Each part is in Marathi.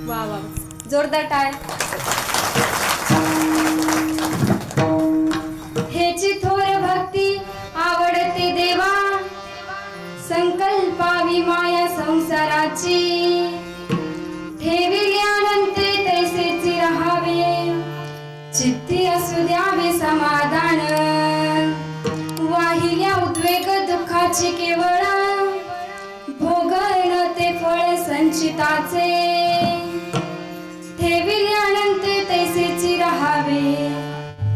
वा वा, जोरदार टाळ. हेची थोर भक्ती आवडते देवा, संकल्पावी माया संसाराची. ठेविली अनंते तैसेची राहावे, चित्ती असू द्यावे समाधान. वाहिल्या उद्वेग दुःखाची केवळ, भोगण ते फळ संचिताचे. ठेविले अनंते तैसेची राहावे,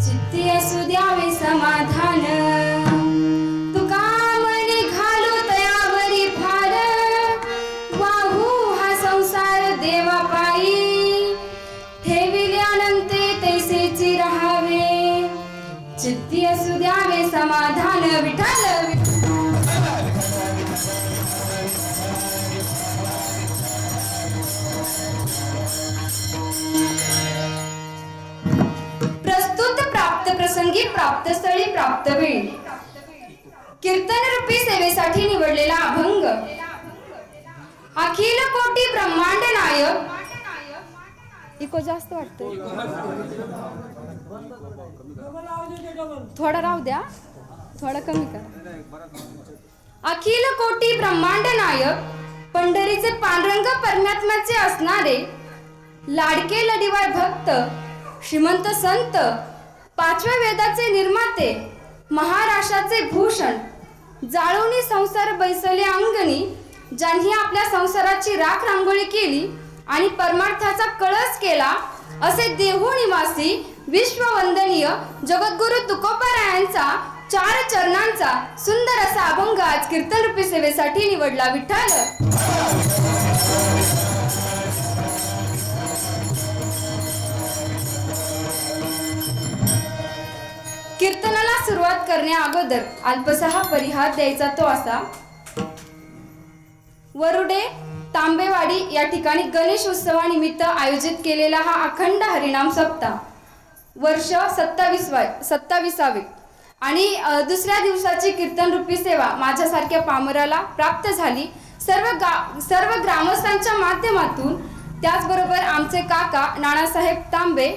चित्ती असू द्यावे समाधान. तुका मनी घालू तयावरी भार, वाहू हा संसार देवा पायी. ठेविले अनंते तैसेची राहावे, चित्ती असू द्यावे समाधान. विठ्ठल प्रस्तुत प्राप्त प्रसंगी, प्राप्त स्थळी, प्राप्त वेळी कीर्तन रूपी सेवेसाठी निवडलेला अभंग. अखिल कोटी ब्रह्मांड नायक. इको जास्त वाटतोय, थोडा राहू द्या, थोडा कमी करा. अखिल कोटी ब्रह्मांड नायक, पंढरीचे पांडुरंग परमात्म्याचे असणारे लाडके लढीवाळ भक्त, श्रीमंत संत, पाचव्या वेदाचे निर्माते, महाराष्ट्राचे भूषण, जाळोनी संसार बैसले अंगणी, ज्यांनी आपल्या संसाराची राख रांगोळी केली आणि परमार्थाचा कळस केला, असे देहू निवासी विश्ववंदनीय जगद्गुरु तुकोबारायांचा 4 चरणांचा सुंदर असा अभंग आज कीर्तन रूपी सेवेसाठी निवडला. विठ्ठल कीर्तनाला सुरुवात करण्या अगोदर अल्पसा हा परिहार द्यायचा, तो असा. वरुडे तांबेवाडी या ठिकाणी गणेश उत्सवानिमित्त आयोजित केलेला हा अखंड हरिनाम सप्ताह, वर्ष 27वे आणि दुसऱ्या दिवसाची कीर्तन रूपी सेवा माझ्यासारख्या पामराला प्राप्त झाली. सर्व ग्रामस्थांच्या माध्यमातून, त्याचबरोबर आमचे काका नानासाहेब तांबे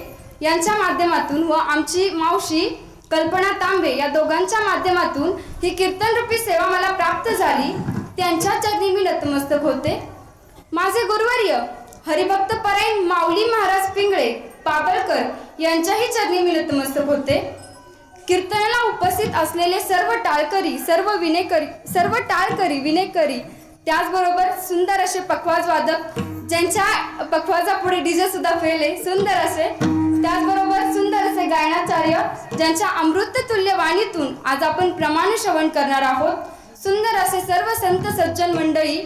यांच्या माध्यमातून व आमची मावशी कल्पना तांबे या दोघांच्या माध्यमातून ही कीर्तन रूपी सेवा मला प्राप्त झाली. त्यांच्या चरणी मी नतमस्तक होते. माझे गुरुवर्य हरिभक्त परायण माऊली महाराज पिंगळे पाबळकर यांच्याही चरणी मी नतमस्तक होते. कीर्तनाला उपस्थित असलेले सर्व टाळकरी विनेकरी, त्याचबरोबर सुंदर असे पखवाज वादक, ज्यांच्या पखवाजा पुढे डीजे सुद्धा फेले सुंदर असे, त्याचबरोबर सुंदर असे गायनाचार्य, ज्यांच्या अमृततुल्य वाणीतून आज आपण प्रमाण श्रवण करणार आहोत. सुंदर असे सर्व संत सज्जन मंडळी,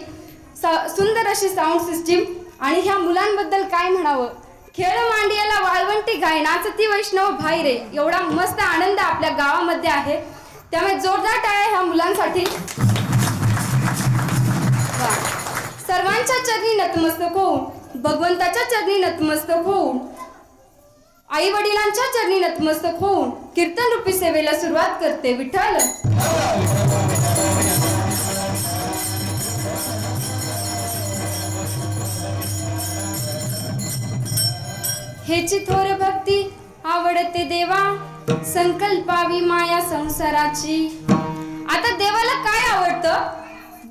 सुंदर अशी साऊंड सिस्टीम. आणि ह्या मुलांबद्दल काय म्हणावं, खेळ मांडियाला वाळवंटी गाय, नाचती वैष्णव भाई रे, एवढा मस्त आनंद आपल्या गावामध्ये आहे. त्यामुळे जोरदार टाळ्या ह्या मुलांसाठी. सर्वांच्या चरणी नतमस्तक होऊन, भगवंताच्या चरणी नतमस्तक होऊन, आई वडिलांच्या चरणी नतमस्तक होऊन कीर्तन रूपी सेवेला सुरुवात करते. विठ्ठल हेची थोर भक्ती आवडते देवा, संकल्पावी माया संसाराची. आता देवाला काय आवडतं?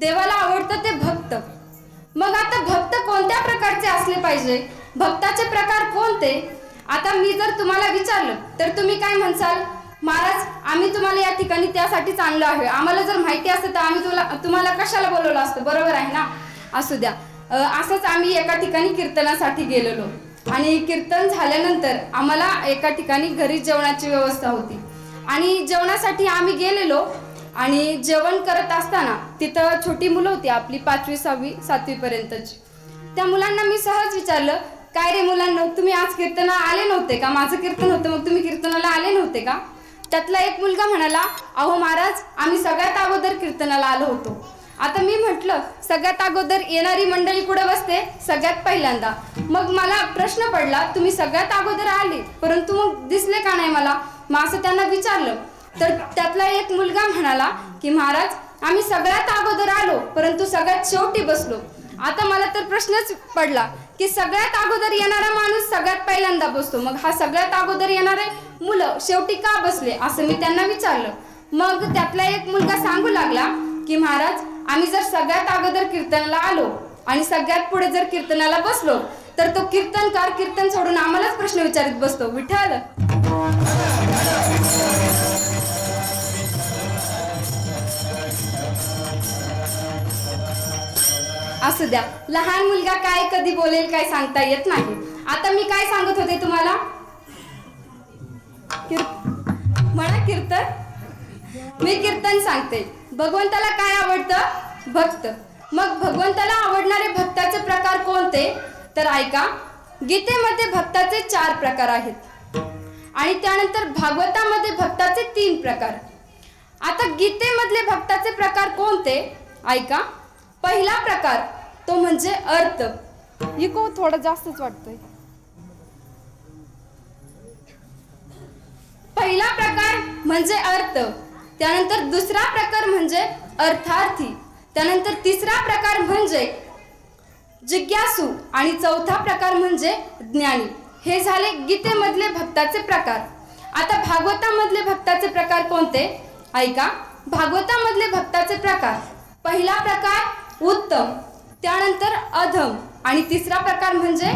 देवाला आवडतं ते भक्त. मग आता भक्त कोणत्या प्रकारचे असले पाहिजे? भक्ताचे प्रकार कोणते? आता मी जर तुम्हाला विचारलं तर तुम्ही काय म्हणसाल? महाराज, आम्ही तुम्हाला या ठिकाणी त्यासाठीच आणलो आहे. आम्हाला जर माहिती असतं तर आम्ही तुम्हाला कशाला बोलवलं असतं, बरोबर आहे ना? असू द्या. असंच आम्ही एका ठिकाणी कीर्तनासाठी गेलेलो आणि कीर्तन झाल्यानंतर आम्हाला एका ठिकाणी घरी जेवणाची व्यवस्था होती आणि जेवणासाठी आम्ही गेलेलो आणि जेवण करत असताना तिथं छोटी मुलं होती, आपली 5वी 6वी 7वी पर्यंतची. त्या मुलांना मी सहज विचारलं, काय रे मुलांना, तुम्ही आज कीर्तनाला आले नव्हते का? माझं कीर्तन होतं, मग तुम्ही कीर्तनाला आले नव्हते का? त्यातला एक मुलगा म्हणाला, अहो महाराज, आम्ही सगळ्यात अगोदर कीर्तनाला आलो होतो. आता मी म्हटलं, सगळ्यात अगोदर येणारी मंडळी कुठे बसते? सगळ्यात पहिल्यांदा. मग मला प्रश्न पडला, तुम्ही सगळ्यात अगोदर आले परंतु मग दिसले का नाही मला? मग असं त्यांना विचारलं तर त्यातला एक मुलगा म्हणाला की महाराज, आम्ही सगळ्यात अगोदर आलो परंतु सगळ्यात शेवटी बसलो. आता मला तर प्रश्नच पडला की सगळ्यात अगोदर येणारा माणूस सगळ्यात पहिल्यांदा बसतो. मग हा सगळ्यात अगोदर येणारे मुलं शेवटी का बसले असं मी त्यांना विचारलं. मग त्यातला एक मुलगा सांगू लागला की महाराज, आम्ही जर सगळ्यात अगोदर कीर्तनाला आलो आणि सगळ्यात पुढे जर कीर्तनाला बसलो तर तो कीर्तनकार कीर्तन सोडून आम्हालाच प्रश्न विचारित बसतो. विठ्ठल. असू द्या, लहान मुलगा काय कधी बोलेल काय सांगता येत नाही. आता मी काय सांगत होते तुम्हाला? म्हणा कीर्तन. मी कीर्तन सांगते. भगवंताला काय आवडतं? भक्त. मग भगवंताला आवडणारे भक्ताचे प्रकार कोणते? तर ऐका, गीतेमध्ये भक्ताचे 4 प्रकार आहेत आणि त्यानंतर भागवतामध्ये भक्ताचे 3 प्रकार. आता गीतेमधले भक्ताचे प्रकार कोणते? ऐका. पहिला प्रकार तो म्हणजे अर्थ. इको थोडं जास्तच वाटतंय. पहिला प्रकार म्हणजे अर्थ, त्यानंतर दुसरा प्रकार म्हणजे अर्थार्थी, त्यानंतर तिसरा प्रकार म्हणजे जिज्ञासू आणि चौथा प्रकार म्हणजे ज्ञानी. हे झाले गीतेमधले भक्ताचे प्रकार. आता भागवतामधले भक्ताचे प्रकार कोणते? ऐका. भागवतामधले भक्ताचे प्रकार. पहिला प्रकार उत्तम, त्यानंतर अधम आणि तिसरा प्रकार म्हणजे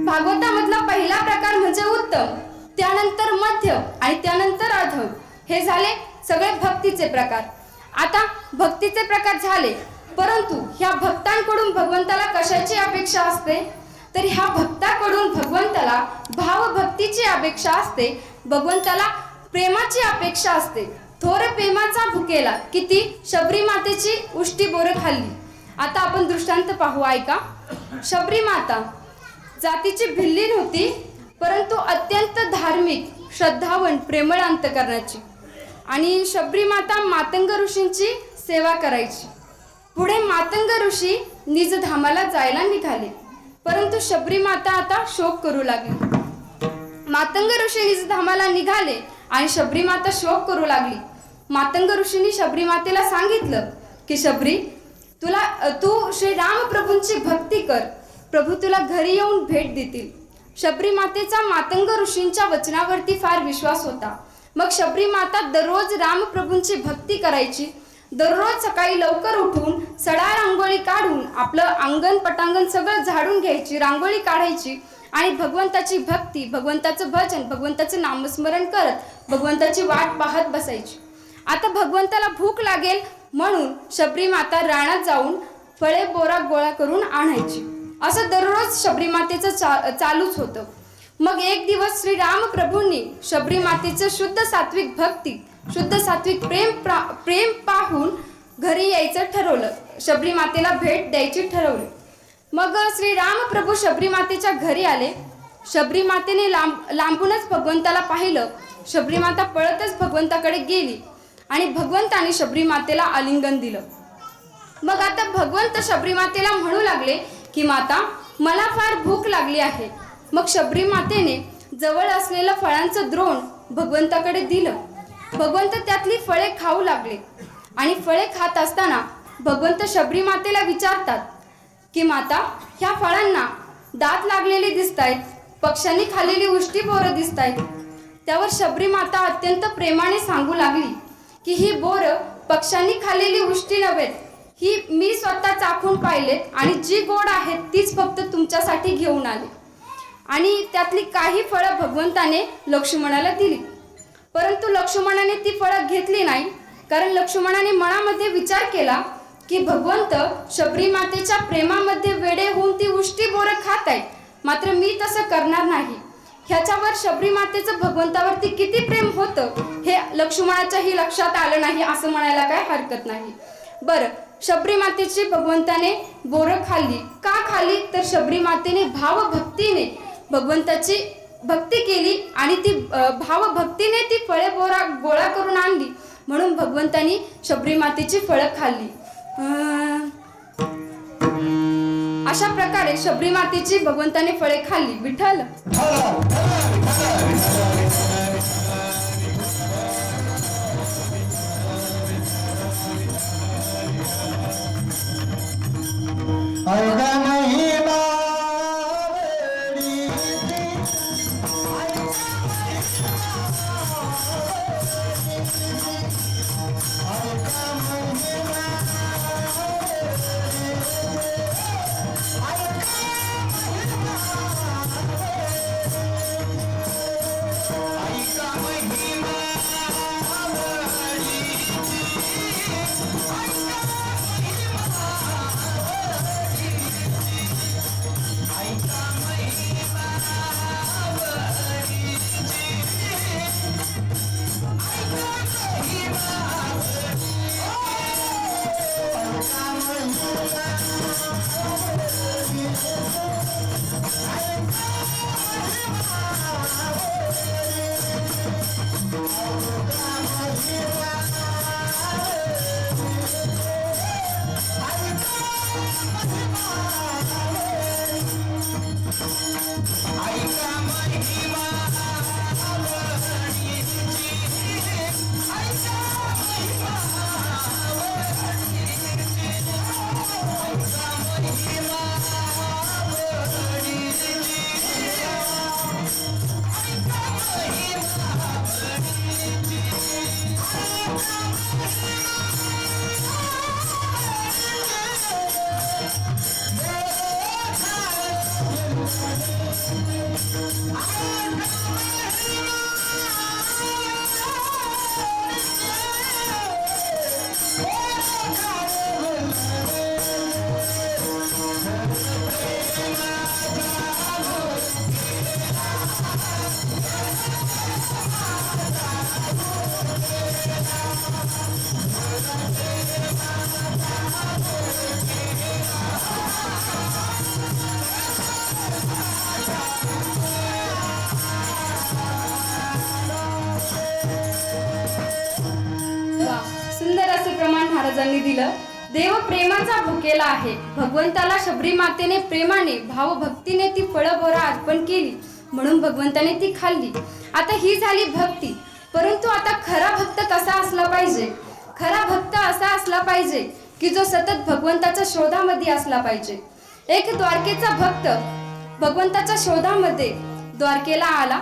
भागवतामधला पहिला प्रकार म्हणजे उत्तम, त्यानंतर मध्यम आणि त्यानंतर अधम. हे झाले सगळे भक्तीचे प्रकार. आता भक्तीचे प्रकार झाले, परंतु ह्या भक्तांकडून भगवंताला कशाची अपेक्षा असते? तर ह्या भक्ताकडून भगवंताला भावभक्तीची अपेक्षा असते, भगवंताला प्रेमाची अपेक्षा असते. थोर प्रेमाचा भुकेला किती शबरी मातेची उष्टी बोरं खाल्ली. आता आपण दृष्टांत पाहू. ऐका. शबरी माता जातीची भिल्ली नव्हती, परंतु अत्यंत धार्मिक, श्रद्धावन, प्रेमळ अंतकरणाची. आणि शबरी माता मातंग ऋषींची सेवा करायची. पुढे मातंग ऋषी निजधामाला जायला निघाले, परंतु शबरी माता आता शोक करू लागली. मातंग ऋषी निजधामाला निघाले आणि शबरी माता शोक करू लागली. मातंग ऋषींनी शबरी मातेला सांगितलं की शबरी, तू श्री रामप्रभूंची भक्ती कर, प्रभू तुला घरी येऊन भेट देतील. शबरी मातेचा मातंग ऋषींच्या वचनावरती फार विश्वास होता. मग शबरी माता दररोज रामप्रभूंची भक्ती करायची. दररोज सकाळी लवकर उठून सडा रांगोळी काढून आपलं अंगण पटांगण सगळं झाडून घ्यायची, रांगोळी काढायची आणि भगवंताची भक्ती, भगवंताचं भजन, भगवंताचं नामस्मरण करत भगवंताची वाट पाहत बसायची. आता भगवंताला भूक लागेल म्हणून शबरी माता रानात जाऊन फळे बोरा गोळा करून आणायची. असं दररोज शबरी मातेचं चालूच होतं. मग एक दिवस श्री रामप्रभूंनी शबरी मातेचं शुद्ध सात्विक भक्ती, शुद्ध सात्विक प्रेम पाहून घरी यायचं ठरवलं. शबरी मातेला भेट द्यायची ठरवली. मग श्री रामप्रभू शबरी मातेच्या घरी आले. शबरी मातेने लांबूनच भगवंताला पाहिलं. शबरी माता पळतच भगवंताकडे गेली आणि भगवंताने शबरी मातेला आलिंगन दिलं. मग आता भगवंत शबरी मातेला म्हणू लागले की माता, मला फार भूक लागली आहे. मग शबरी मातेने जवळ असलेलं फळांचं द्रोण भगवंताकडे दिलं. भगवंत त्यातली फळे खाऊ लागले आणि फळे खात असताना भगवंत शबरी मातेला विचारतात की माता, ह्या फळांना दात लागलेले दिसतायत, पक्ष्यांनी खाल्लेली उष्टी बोरं दिसतायत. त्यावर शबरी माता अत्यंत प्रेमाने सांगू लागली की ही बोरं पक्ष्यांनी खाल्लेली उष्टी नव्हेत, ही मी स्वतः चाखून पाहिलेत आणि जी गोड आहेत तीच फक्त तुमच्यासाठी घेऊन आले. आणि त्यातली काही फळं भगवंताने लक्ष्मणाला दिली. परंतु लक्ष्मणाने ती फळं घेतली नाही, कारण लक्ष्मणाने मनामध्ये विचार केला की भगवंत शबरी मातेच्या प्रेमामध्ये वेडे होऊन ती उष्टी बोरं खात आहेत, मात्र मी तसं करणार नाही. ह्याच्यावर शबरी मातेचं भगवंतावरती किती प्रेम होतं हे लक्ष्मणाच्याही लक्षात आलं नाही असं म्हणायला काय हरकत नाही. बरं, शबरी मातेची भगवंताने बोरं खाल्ली. का खाल्ली? तर शबरी मातेने भावभक्तीने भगवंताची भक्ती केली आणि ती भावभक्तीने ती फळे गोळा करून आणली, म्हणून भगवंतानी शबरी मातेची फळं खाल्ली. अशा प्रकारे शबरी मातेची भगवंताने फळे खाल्ली. विठ्ठल. महिमा वा, सुंदर असे प्रमाण महाराजांनी दिलं. देव प्रेमाचा भुकेला आहे. भगवंताला शबरी मातेने प्रेमाने भावभक्तीने ती फळं बोरा अर्पण केली, म्हणून भगवंताने ती खाल्ली. आता ही झाली भक्ती. परंतु आता खरा भक्त कसा असला पाहिजे? खरा भक्त असा असला पाहिजे की जो सतत भगवंताच्या शोधामध्ये असला पाहिजे. एक द्वारकेचा भक्त भगवंताच्या शोधामध्ये द्वारकेला आला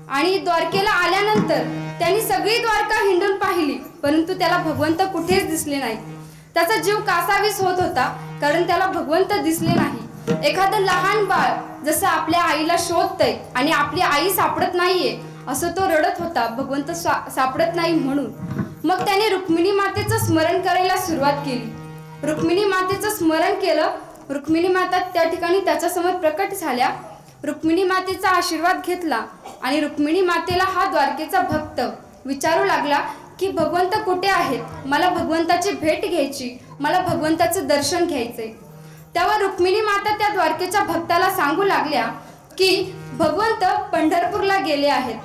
आणि द्वारकेला आल्यानंतर त्यांनी सगळी द्वारका हिंडून पाहिली, परंतु त्याला भगवंत कुठेच दिसले नाही. त्याचा जीव कासावीस होत होता, कारण त्याला भगवंत दिसले नाही. एखादं लहान बाळ जसं आपल्या आईला शोधतंय आणि आपली आई सापडत नाहीये, असं तो रडत होता, भगवंत सापडत नाही म्हणून. मग त्याने रुक्मिणी मातेचं स्मरण करायला सुरुवात केली. रुक्मिणी मातेचं स्मरण केलं. रुक्मिणी माता त्या ठिकाणी त्याच्यासमोर प्रकट झाल्या. रुक्मिणी मातेचा आशीर्वाद घेतला आणि रुक्मिणी मातेला हा द्वारकेचा भक्त विचारू लागला की भगवंत कुठे आहेत? मला भगवंताची भेट घ्यायची, मला भगवंताचं दर्शन घ्यायचंय. तेव्हा रुक्मिणी माता त्या द्वारकेच्या भक्ताला सांगू लागल्या की भगवंत पंढरपूरला गेले आहेत.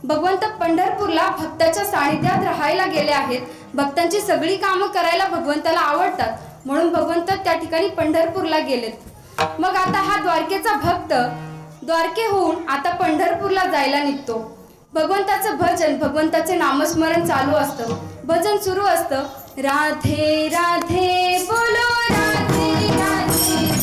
भगवंत पंढरपूरला भक्ताच्या सानिध्यात राहायला गेले आहेत. भक्तांची सगळी कामं करायला भगवंताला आवडतात, म्हणून भगवंत त्या ठिकाणी पंढरपूरला गेलेत. मग आता हा द्वारकेचा भक्त द्वारकेहून आता पंढरपूरला जायला निघतो. भगवंताचं भजन, भगवंताचे नामस्मरण चालू असतं, भजन सुरू असतं. राधे राधे बोलो राधे राधे,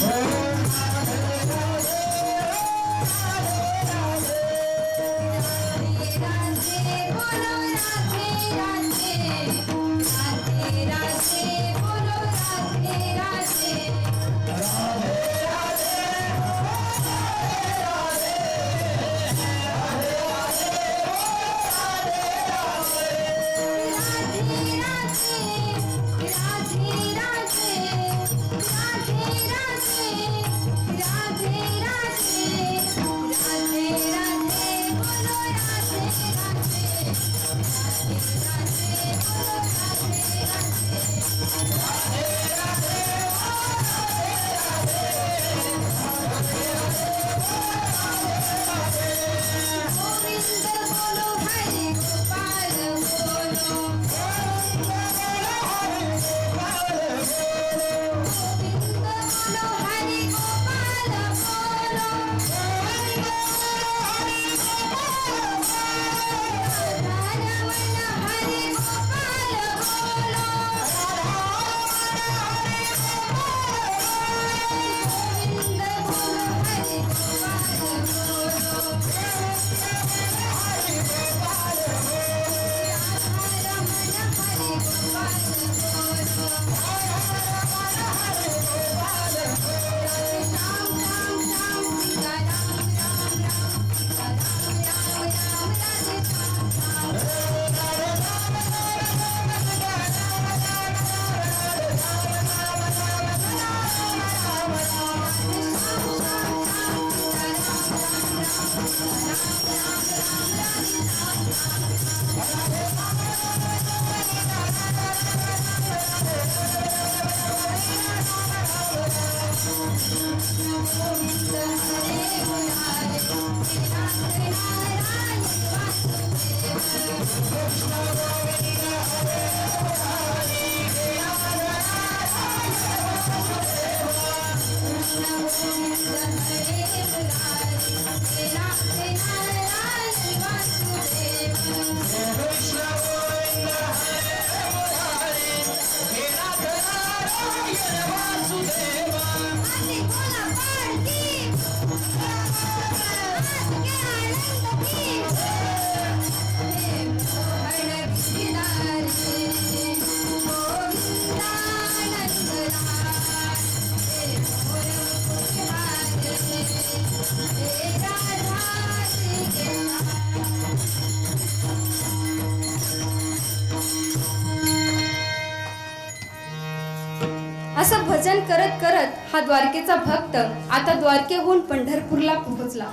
भजन करत करत हा द्वारकेचा भक्त आता द्वारकेहून पंढरपूरला पोहोचला.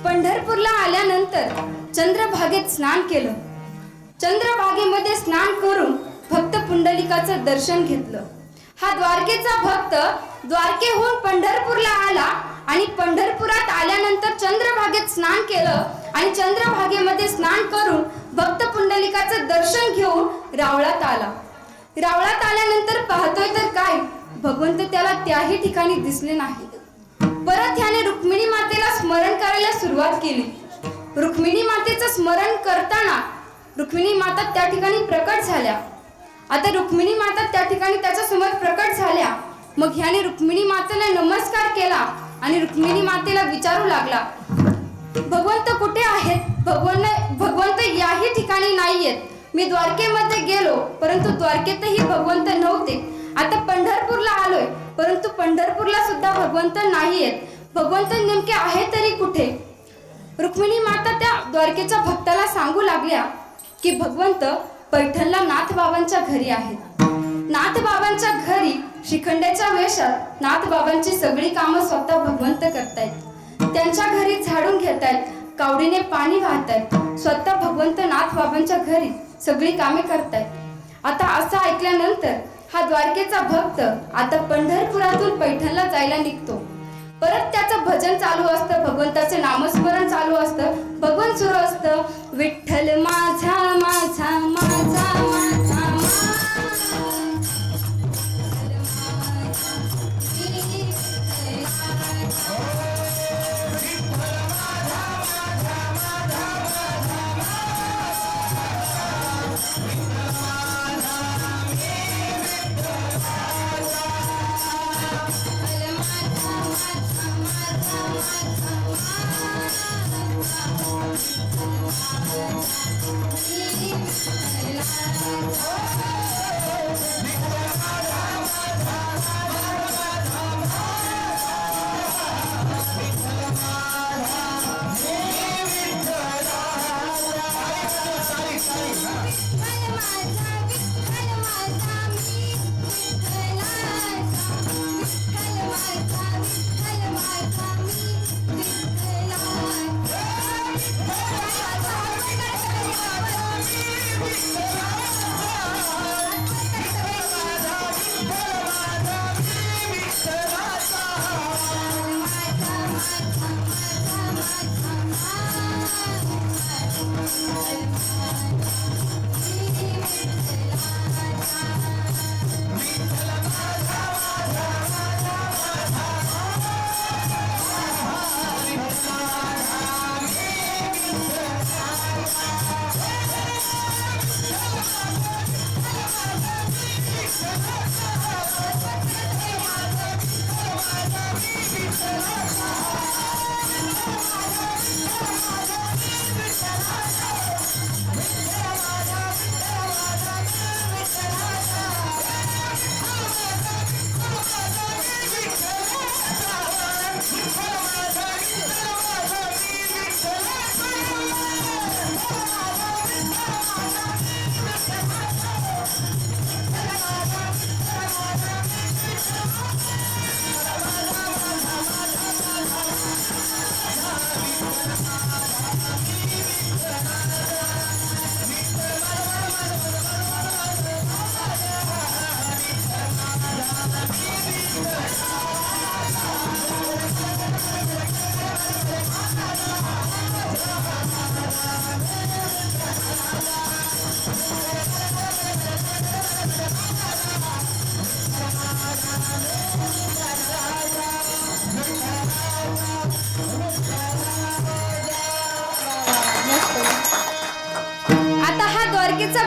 पंढरपूरला आल्यानंतर चंद्रभागेत स्नान केलं. चंद्रभागेमध्ये स्नान करून भक्त पुंडलिकाचं दर्शन घेतलं. हा द्वारकेचा भक्त द्वारकेहून पंढरपूरला आला आणि पंढरपुरात आल्यानंतर चंद्रभागेत स्नान केलं आणि चंद्रभागेमध्ये स्नान करून भक्त पुंडलिकाचं दर्शन घेऊन रावळात आला. रावळात आल्यानंतर पाहतोय तर काय, भगवंत त्याला त्याही ठिकाणी दिसले नाही. परत ह्याने रुक्मिणी मातेला स्मरण करायला सुरुवात केली. रुक्मिणी मातेचं स्मरण करताना रुक्मिणी माता त्या ठिकाणी प्रकट झाल्या. आता रुक्मिणी माता त्या ठिकाणी त्याच्या समोर प्रकट झाल्या. मग ह्याने रुक्मिणी मातेला नमस्कार केला आणि रुक्मिणी मातेला विचारू लागला, भगवंत कुठे आहेत? भगवंत याही ठिकाणी नाहीयेत. मी द्वारकेमध्ये गेलो परंतु द्वारकेतही भगवंत नव्हते. आता पंढरपूरला आलोय परंतु पंढरपूरला सुद्धा भगवंत नाहीयेत. भगवंत नेमके आहे तरी कुठे? रुक्मिणी माता त्या द्वारकेच्या भक्ताला सांगू लागल्या की भगवंत पैठणला नाथबाबांच्या घरी आहेत. नाथबाबांच्या घरी श्रीखंड्याच्या वेशात नाथबाबांची सगळी कामं स्वतः भगवंत करतायत. त्यांच्या घरी झाडून घेतायत, कावडीने पाणी वाहतायत. स्वतः भगवंत नाथबाबांच्या घरी सगळी कामे करतायत. आता असं ऐकल्यानंतर हा द्वारकेचा भक्त आता पंढरपुरातून पैठणला जायला निघतो. परत त्याचं भजन चालू असतं, भगवंताचे नामस्मरण चालू असतं, भगवंत सुरू असतं, विठ्ठल माझा माझा माझा माझा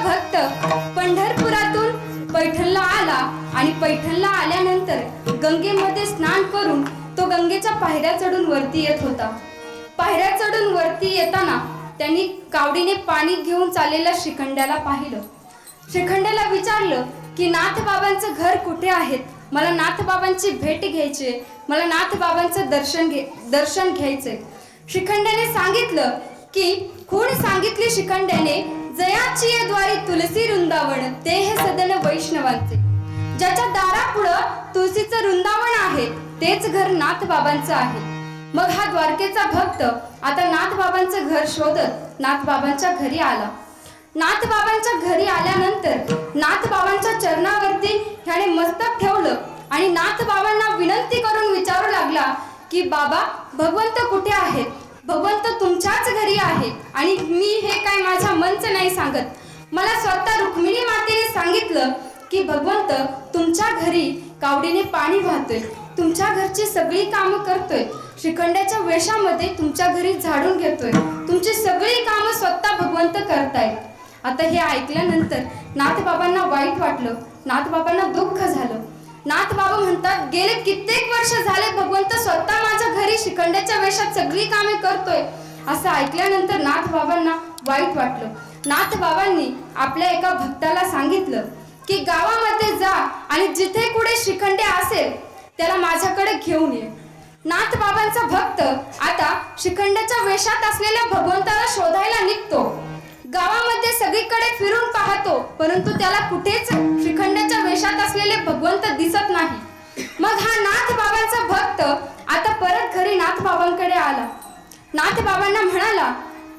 भक्त पंढरपुरातून पैठणला आला आणि पैठणला आल्यानंतर गंगेमध्ये स्नान करून तो गंगेच्या पायऱ्या चढून वरती येत होता. पायऱ्या चढून वरती येताना त्यांनी कावडीने पाणी घेऊन चाललेल्या श्रीखंड्याला पाहिलं. श्रीखंड्याला विचारलं की नाथबाबांचं घर कुठे आहेत? मला नाथबाबांची भेट घ्यायची, मला नाथबाबांचं दर्शन घ्यायचंय. श्रीखंड्याने सांगितलं की खूण सांगितली श्रीखंड्याने, जयाची ये द्वारी तुलसी वृंदावन ते हे सदन वैष्णवांचे. ज्याच्या दारापुढं तुळशीचं वृंदावन आहे, तेच घर नाथबाबांचं आहे. मग हा द्वारकेचा भक्त आता नाथबाबांचं घर शोधत नाथबाबांच्या घरी आला. नाथबाबांच्या घरी आल्यानंतर नाथबाबांच्या चरणावरती ह्याने मस्तक ठेवलं आणि नाथबाबांना विनंती करून विचारू लागला की बाबा, भगवंत कुठे आहेत? भगवंत तुमच्याच घरी आहे आणि मी हे काय माझ्या मनचं नाही सांगत. मला स्वतः रुक्मिणी मातेने सांगितलं की भगवंत तुमच्या घरी कावडीने पाणी वाहतोय, तुमच्या घरची सगळी कामं करतोय, श्रीखंडाच्या वेशामध्ये तुमच्या घरी झाडून घेतोय, तुमची सगळी कामं स्वतः भगवंत करतायत. आता हे ऐकल्यानंतर नाथबाबांना वाईट वाटलं, नाथबाबांना दुःख झालं. नाथबाबा म्हणतात, गेले कित्येक वर्ष झाले भगवंत स्वतः माझ्या घरी श्रीखंडाच्या वेशात सगळी कामे करतोय. असं ऐकल्यानंतर नाथबाबांना वाईट वाटलं. नाथबाबांनी आपल्या एका भक्ताला सांगितलं की गावामध्ये जा आणि जिथे कुठे श्रीखंडे असेल त्याला माझ्याकडे घेऊन ये. नाथबाबांचा भक्त आता श्रीखंडाच्या वेशात असलेल्या भगवंताला शोधायला निघतो. गावामध्ये सगळीकडे फिरून पाहतो, परंतु त्याला कुठेच श्रीखंडाच्या वेशात असलेले भगवंत दिसत नाही. मग हा नाथबाबांचा भक्त आता परत घरी नाथबाबांकडे आला. नाथबाबांना म्हणाला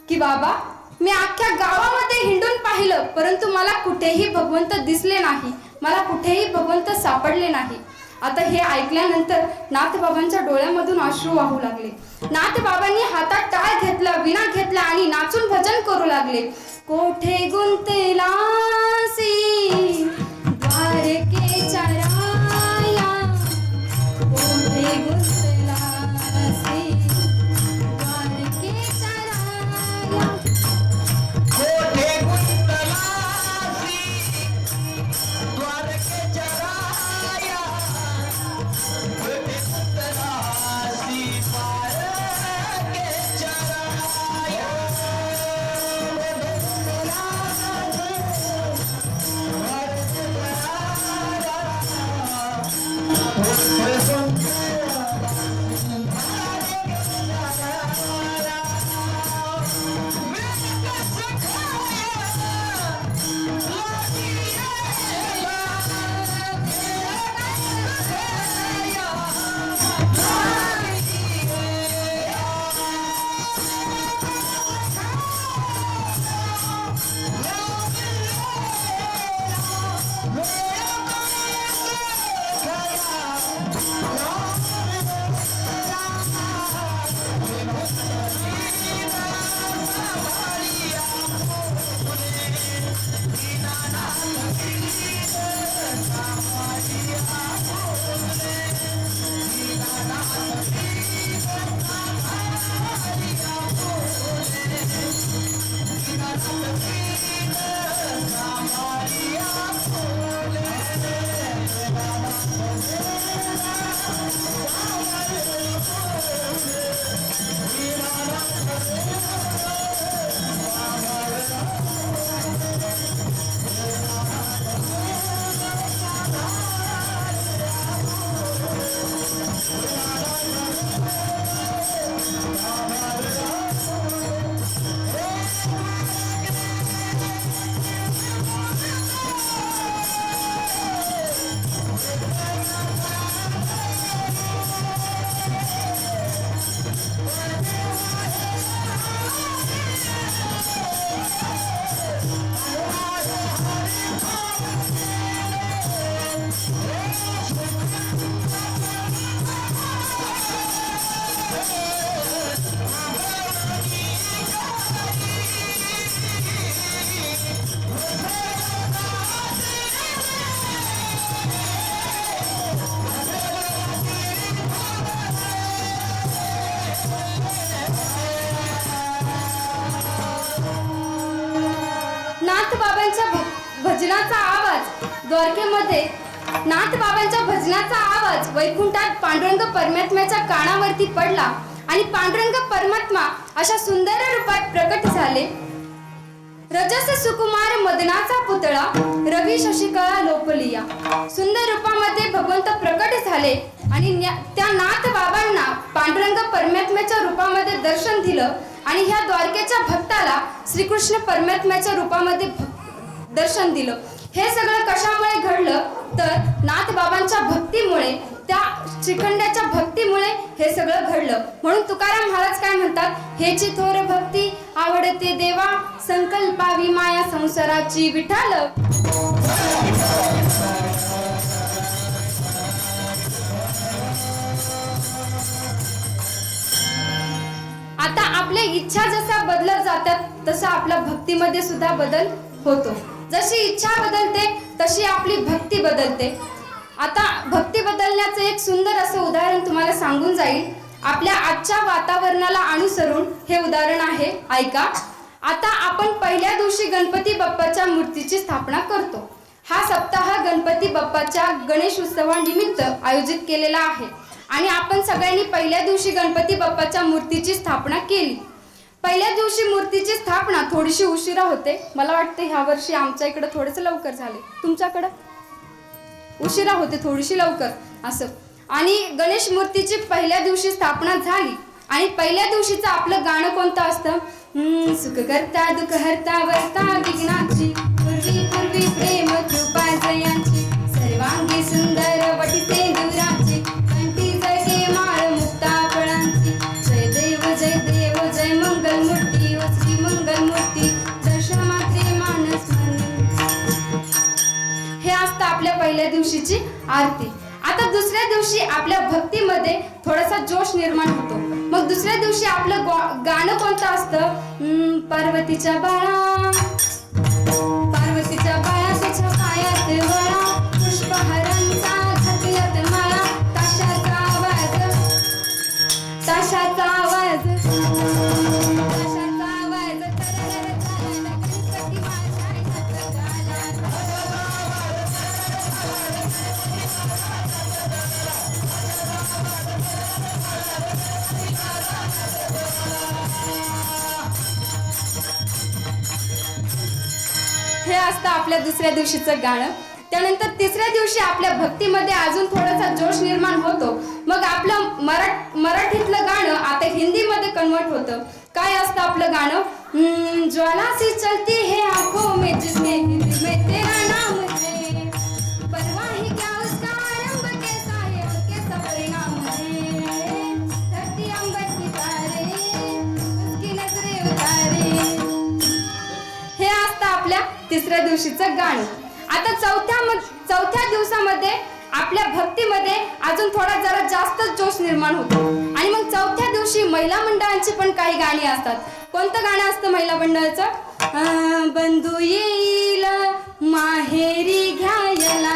की बाबा, मी अख्ख्या गावामध्ये हिंडून पाहिलं, परंतु मला कुठेही भगवंत दिसले नाही, मला कुठेही भगवंत सापडले नाही. आता हे ऐकल्यानंतर नाथबाबांच्या डोळ्यामधून अश्रू वाहू लागले. नाथबाबांनी हातात टाळ घेतला, विणा घेतला आणि नाचून भजन करू लागले. कोठे गुंतलासी द्वारकेच्या राया, कोठे गुंतलासी द्वारकेच्या राया, कोठे गुंतलासी द्वारकेच्या राया, कोठे गुंतलासी द्वारकेच्या राया. नाथबाबांच्या भजनाचा आवाज द्वारकेमध्ये, नाथबाबांच्या भजनाचा आवाज वैकुंठात पांडुरंग परमात्म्याच्या कानावरती पडला आणि पांडुरंग परमात्मा अशा सुंदर रूपात प्रकट झाले. रजस सुकुमार मदनाचा पुतळा, रवी शशिकळा लोपलिया. सुंदर रूपामध्ये भगवंत प्रकट झाले आणि त्या नाथबाबांना पांडुरंग परमात्म्याच्या रूपामध्ये दर्शन दिलं आणि ह्या द्वारकेच्या भक्ताला श्रीकृष्ण परमात्म्याच्या रूपामध्ये दर्शन दिलं. हे सगळं कशामुळे घडलं तर नाथबाबांच्या भक्तीमुळे, त्या श्रीखंडाच्या भक्तीमुळे हे सगळं घडलं. म्हणून तुकाराम महाराज काय म्हणतात, हेची थोर भक्ती आवडते देवा, संकल्पावी माया संसाराची विठाल. आता आपल्या इच्छा जसा बदलत जातात तसा आपल्या भक्तीमध्ये सुद्धा बदल होतो. जशी इच्छा बदलते तशी आपली भक्ती बदलते. आता भक्ती बदलण्याचं एक सुंदर असं उदाहरण तुम्हाला सांगून जाईल. आपल्या आजच्या वातावरणाला अनुसरून हे उदाहरण आहे, ऐका. आता आपण पहिल्या दिवशी गणपती बाप्पाच्या मूर्तीची स्थापना करतो. हा सप्ताह गणपती बाप्पाच्या गणेश उत्सवानिमित्त आयोजित केलेला आहे आणि आपण सगळ्यांनी पहिल्या दिवशी गणपती बाप्पाच्या मूर्तीची स्थापना केली. पहिल्या दिवशी मूर्तीची स्थापना थोडीशी उशिरा होते. मला वाटतं ह्या वर्षी आमच्या इकडे थोडेसे लवकर झाले, तुमच्याकडं उशिरा होते, थोडीशी लवकर असं. आणि गणेश मूर्तीची पहिल्या दिवशी स्थापना झाली आणि पहिल्या दिवशीचं आपलं गाणं कोणतं असतं, सुख करता दुःख हरता वरता विघ्नाची, पूर्वी पूर्वी प्रेम कृपा जयांची, सर्वांगी सुंदर वटिते दुराची, कंठी जगे माळ मुक्ता फळांची, जय देव जय देव जय मंगल मूर्ती व श्री मंगल मूर्ती, दर्शनामात्रे मानस म्हणे. हे असतं आपल्या पहिल्या दिवशीची आरती. आता दुसऱ्या दिवशी आपल्या भक्तीमध्ये थोडासा जोश निर्माण होतो. मग दुसऱ्या दिवशी आपलं गाणं कोणतं असतं, पार्वतीच्या बाळा, पार्वतीच्या बाळा तुझ्या पायात वळा, पुष्पहारांचा घातल्यात माळा, ताशाचा आवाज, ताशाचा आवाज, ताशाचा आवाज, गणपती माझ्या हातात आला. हे असतं आपल्या दुसऱ्या दिवशीचं गाणं. त्यानंतर तिसऱ्या दिवशी आपल्या भक्तीमध्ये अजून थोडासा जोश निर्माण होतो. मग आपलं मराठीतलं गाणं आता हिंदीमध्ये कन्वर्ट होतं. काय असतं आपलं गाणं, ज्वाला सी चलती है आंखों में जिसके हिंदी में तेरा नाम है, परवाह ही क्या उसका आरंभ कैसा है और कैसा परिणाम है, धरती अंबर सितारे उसकी नजरे उतारे. हे असतं आपल्या तिसऱ्या दिवशीचं गाणं. आता चौथ्या दिवसामध्ये आपल्या भक्तीमध्ये अजून थोडा जरा जास्तच जोश निर्माण होतो आणि मग चौथ्या दिवशी महिला मंडळांची पण काही गाणी असतात. कोणतं गाणं असतं महिला मंडळाचं, बंधू येईल माहेरी घ्यायला,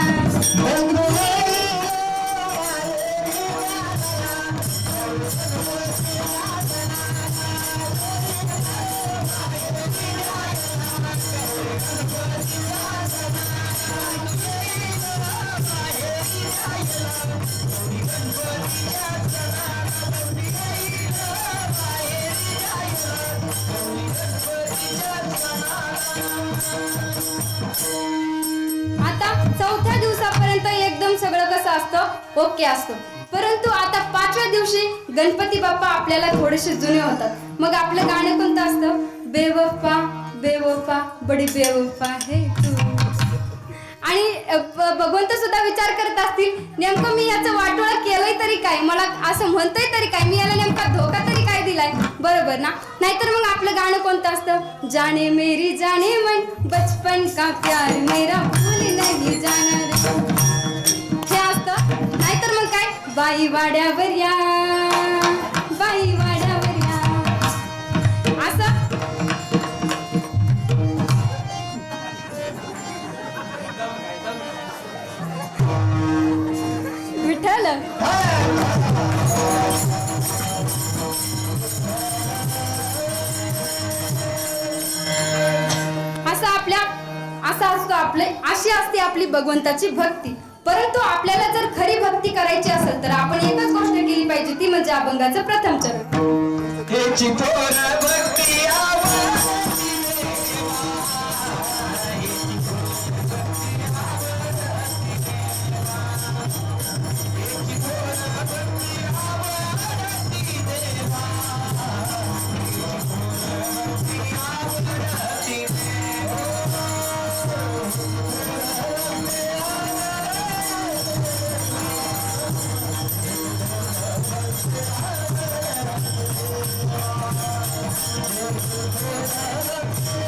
आता चौथ्या दिवसापर्यंत एकदम सगळं कसं असतं, ओके असतं. परंतु आता पाचव्या दिवशी गणपती बाप्पा आपल्याला थोडेसे जुने होतात. मग आपलं गाणं कोणतं असतं, बेवफा बेवफा बडी बेवफा है तू. आणि भगवंत सुद्धा विचार करत असतील, नेमकं मी याचं वाटोळं केलंय तरी काय, मला असं म्हणतोय तरी काय, मी याला नेमका धोका तरी काय दिलाय, बरोबर ना. नाहीतर मग आपलं गाणं कोणतं असतं, जाने मेरी जाने मन बचपन का प्यार मेरा भूल नहीं जाना रे. हे असतं. नाहीतर मग काय, बाई वाड्यावर या, बाई वाड्यावर या, असं. विठ्ठल. अशी असते आपली भगवंताची भक्ती. परंतु आपल्याला जर खरी भक्ती करायची असेल तर आपण एकच गोष्ट केली पाहिजे, ती म्हणजे अभंगाचं प्रथम चरण. हेची थोर भक्ती Thank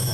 you.